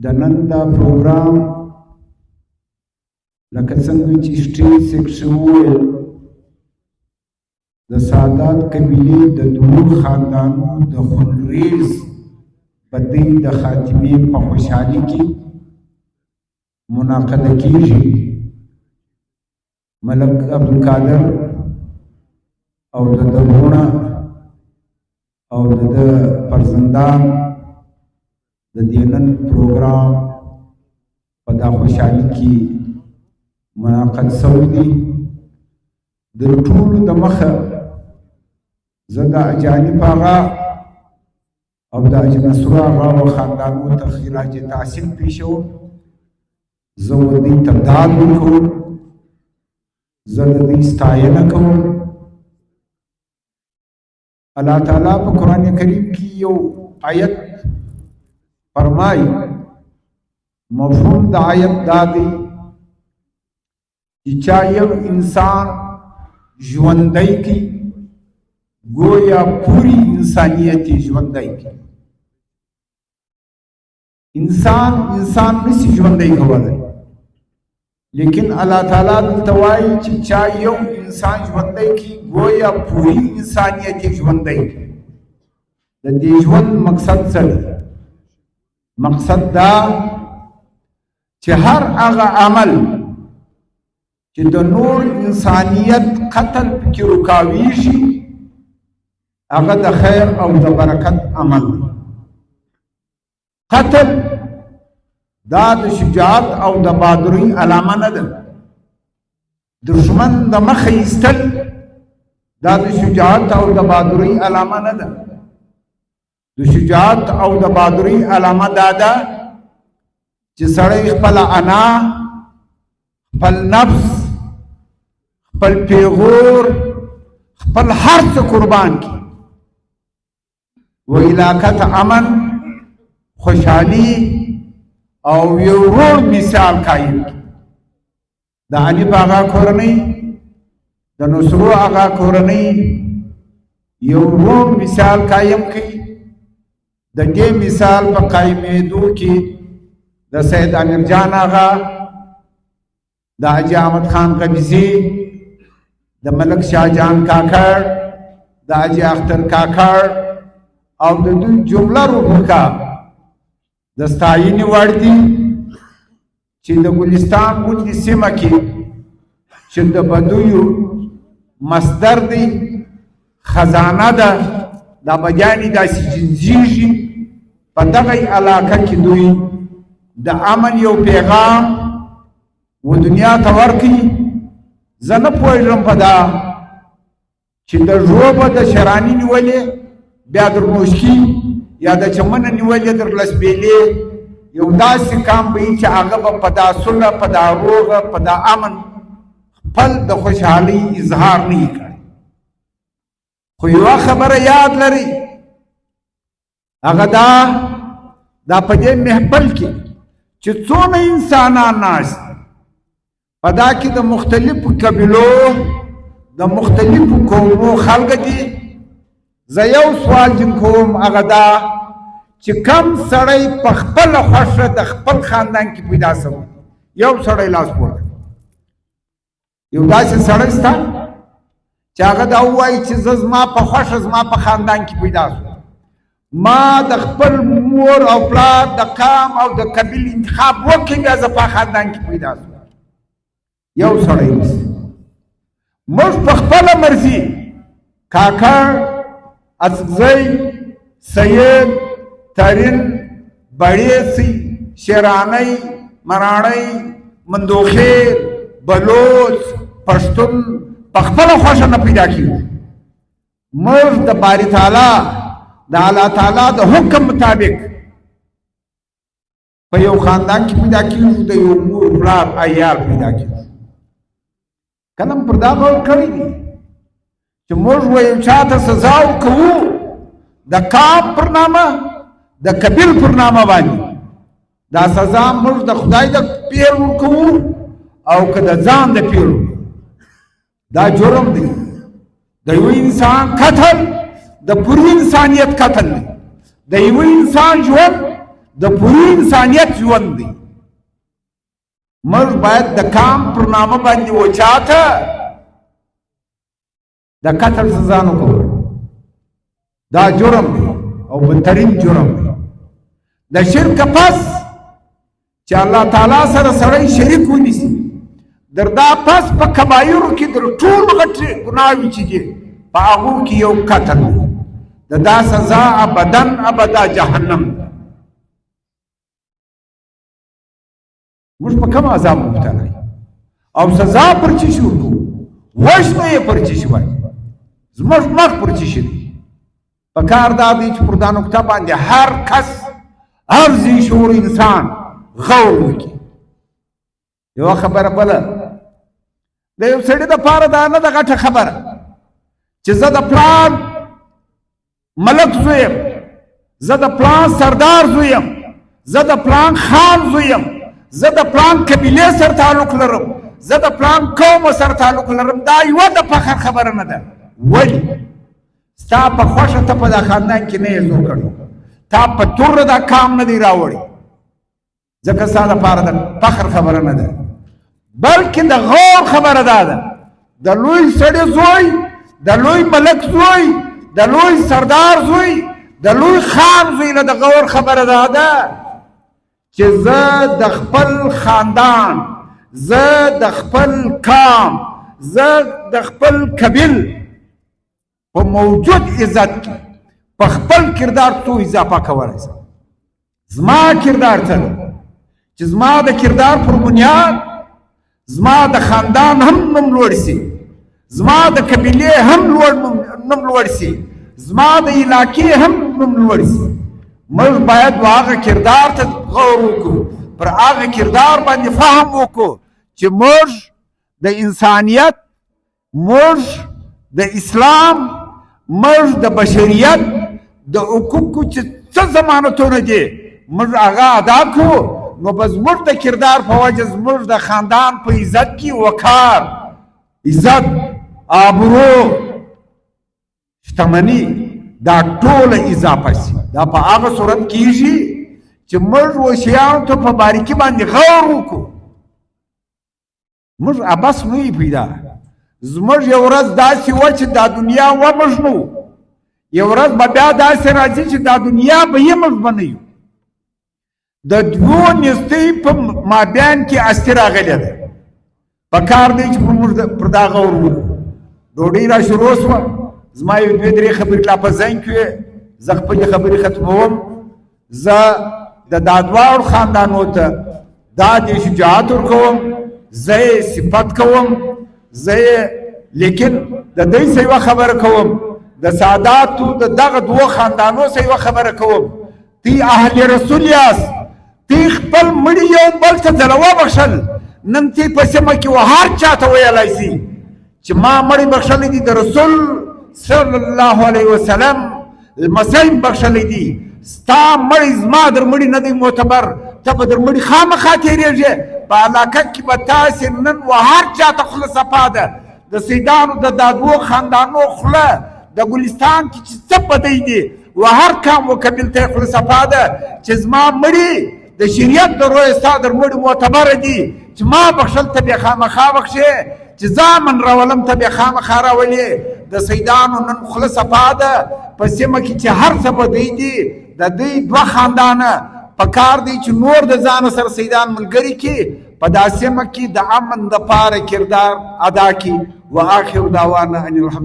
د نن دا پروګرام لکه څنګه چې سټیج سیکشن وویل د سادات قبیلې د دوو خاندانو د خونریز بدۍ د خاتمې په خوشحالي کې منعقده کیږي. ملک عبدالقادر او د وروڼه او د فرزندان د دې نن پروګرام په دا خوشحالي کې منعقد شوی دی. د ټولو د مخه زه د اجانب آغا او د اجنسرو آغا و خاندانو ته خراج تحسین پیښوم. زه د دوی تمداد ورکوم، زه د دوی ستاینه کوم. الله تعالی په قرآن کریم کې یو آیت فرمای، مفهوم د آیت دا دی چې چا یو انسان ژوندی کی گویا پوری انسانیت ژوندی کی. انسان نسی ژوندی کولی، لیکن اللہ تعالیٰ دلته وایي چې چا یو انسان ژوندی کی گویا پوری انسانیت ژوندی کی. د دې ژوند مقصد څه دی؟ مقصد دا چې هر هغه عمل چې د نور انسانیت قتل پکې رکاویږي هغه د خیر او د برکت عمل دی. قتل دا د شجاعت او د بهادرۍ علامه نه ده. دشمن د مخه ایستل دا د شجاعت او د بهادرۍ علامه نه ده. د شجاعت او د بهادرۍ علامه دا ده چې سړی خپل انا، خپل نفس، خپل پیغور، خپل هر څه قربان کی و علاقه ته امن، خوشحالي او یو روڼ مثال قایم کی. د حنیف آغا کورنۍ، د نصرو آغا کورنۍ یو روڼ مثال قایم کی. د دې مثال په قایمېدو کې د سید امیر جان آغا، د حاجی احمد خان قبیزی، د ملک شاه جان کاکړ، د حاجی اختر کاکړ او د دوی جمله روحکا د ستاینې وړ دي چې د ګلستان غوندې سیمه کې چې د بدویو مصدر دی، خزانه ده، دا بجانې داسې جنځېږي. په دغه علاقه کې دوی د امن یو پیغام و دنیا ته ورکړي. زه نه پوهېږم په دا چې د ژوبه د شراني نیولې بیا در موشکي یا د چمنه نیولې در لسبېلې یو داسې کام به وي چې هغه به په دا صلح، په دا روغه، په دا امن خپل د خوشحالۍ اظهار نه یې کړی. خو یوه خبره یاد لرئ، هغه دا په دې محفل کې چې څونه انسانان ناست په دا کې د مختلفو قبیلو، د مختلفو قومو خلک دي. زه یو سوال جن کوم، هغه دا چې کم سړی په خپله خوښه د خپل خاندان کې پیدا شوی، یو سړی لاس پورته، یو داسې سړی شته چې هغه دا ووایي چې زه زما په خوښه زما په خاندان کې پیدا شوم، ما د خپل مور او پلار د قام او د قبیل انتخاب وکړ، بیا زه په خاندان کې پیدا شوم. یو سړی نشته. موږ په خپله مرضي کاکړ، اڅکزی، سید، ترین، بړیڅی، شیرانی، مراڼی، مندوخیر، بلوچ، پښتون په خپله خوښه نه پیدا کیږو. موږ د باری تعالی، د الله تعالی د حکم مطابق په یو خاندان کې پیدا کیږو، د یو مور پلار عیال پیدا کیږو. کلم پر دا غور کړی دی چې موږ وایو چاته سزا ورکوو د قام پر نامه، د قبیل پر نامه باندې. دا سزا موږ د خدای د پیر ورکوو او که د ځان د پیر ورکوو. دا جرم دی. د یو انسان قتل د پوری انسانیت قتل دی. د یو انسان ژوند د پوره انسانیت ژوند دی موږ باید د کام پر نامه باندې وچاته د قتل سزا نه کوو دا جرم دی او بدترین جرم دی د شرک پس چې الله تعالی سره سړی شریک ونیسي در دا پس په کبایرو کې در ټول غټ ګناوې چې دي په هغو کې یو قتل دی د دا سزا ابدن ابدا جهنم موږ په کوم عذاب مبتلا یو او سزا پر چی شو وژنه یې پر چی شوی زموږ مخ پر چی شي په کار دا دی چې پر دا نقطه باندې هر کس هر ذی شعور انسان غور وکړي یوه خبره بله د یو سړي دپاره دا نه ده غټه خبره چې زه د پلان ملک زوی یم زه د پلان سردار زوی یم زه د پلان خان زوی یم زه د پلان قبیلې سره تعلق لرم زه د پلان قوم سره تعلق لرم دا یوه د فخر خبره نه ده ولې ستا په خوښه ته په دا خاندان کې نه یې زور کړی تا په توره دا کام نه دی راوړی ځکه ستا دپاره د فخر خبره نه ده بلکې د غور خبره دا ده د لوی سړي زوی د لوی ملک زوی د لوی سردار زوی د لوی خان زوی له د غور خبره دا ده چې زه د خپل خاندان زه د خپل کام زه د خپل قبیل په موجود عزت کې په خپل کردار تو اضافه کولی شم زما کردار څه دی چې زما د کردار پر بنیاد زما د خاندان هم نوم لوړ شي زما د قبیلې هم نوم لوړ شي زما د علاقې هم نوم لوړ شي موږ باید هغه کردار ته غور وکړو پر هغه کردار باندې فهم وکړو چې موږ د انسانیت موږ د اسلام موږ د بشریت د حقوقو چې څه ضمانتونه دي موږ هغه ادا کړو نو به زموږ د کردار په وجه زموږ د خاندان په عزت کې وقار عزت آبرو شتمني دا ټوله اضافه شي دا په هغه صورت کېږي چې موږ وشیانو ته په باریکي باندې غور وکړو موږ ابس نه یې پیدا زموږ یو ورځ داسې وه چې دا دنیا وموږ نه وو یو ورځ به بیا داسې راځي چې دا دنیا به یې موږ به نه یو د دوو نستۍ په مابین کې هستي راغلې ده په کار دی چې موږ پر دا غور وکړو ډوډۍ را شروع شوه زما یو دوې درې خبرې لا په ذهن کې وې زه خپلې خبرې ختموم زه د دا دواړو خاندانو ته دا د شجاعت ورکوم زه یې صفت کوم زه یې لیکن د دوی سه یوه خبره کوم د ساداتو د دغه دوو خاندانو سه یوه خبره کوم تی اهل رسول یاست تی خپل مړي یو بل ته ځله وبخښل نن تی په سیمه کې هر چا ته ویلی سي چې ما مړي بخښلی دي د رسول صلی الله علیه وسلم لمسی بخښلی دي ستا مړی زما در مړي نه دی معتبر ته به در مړي خامخا تېرېږې په علاقه کې به تاسې نن و هر چا ته خوله صفا ده د سیدانو د دا دوو خاندانو خوله د ګلستان کې چې څه بدی دي و هر کام و قبیل ته یې خوله صفا ده چې زما مړي د شریعت د رویه ستا در مړي معتبره دي چې ما بخښل ته بیا خامخا بخښې چې زامن راولم ته بیا خامخا راولې د سیدانو نن خوله صفا ده په سیمه کې چې هر څه بدی دي د دوی دوه خاندانه په کار دی چې نور د ځان سره سیدان ملګري کې په دا سیمه کې د امن دپاره کردار ادا کړي و آخر دعوانا ان الحمد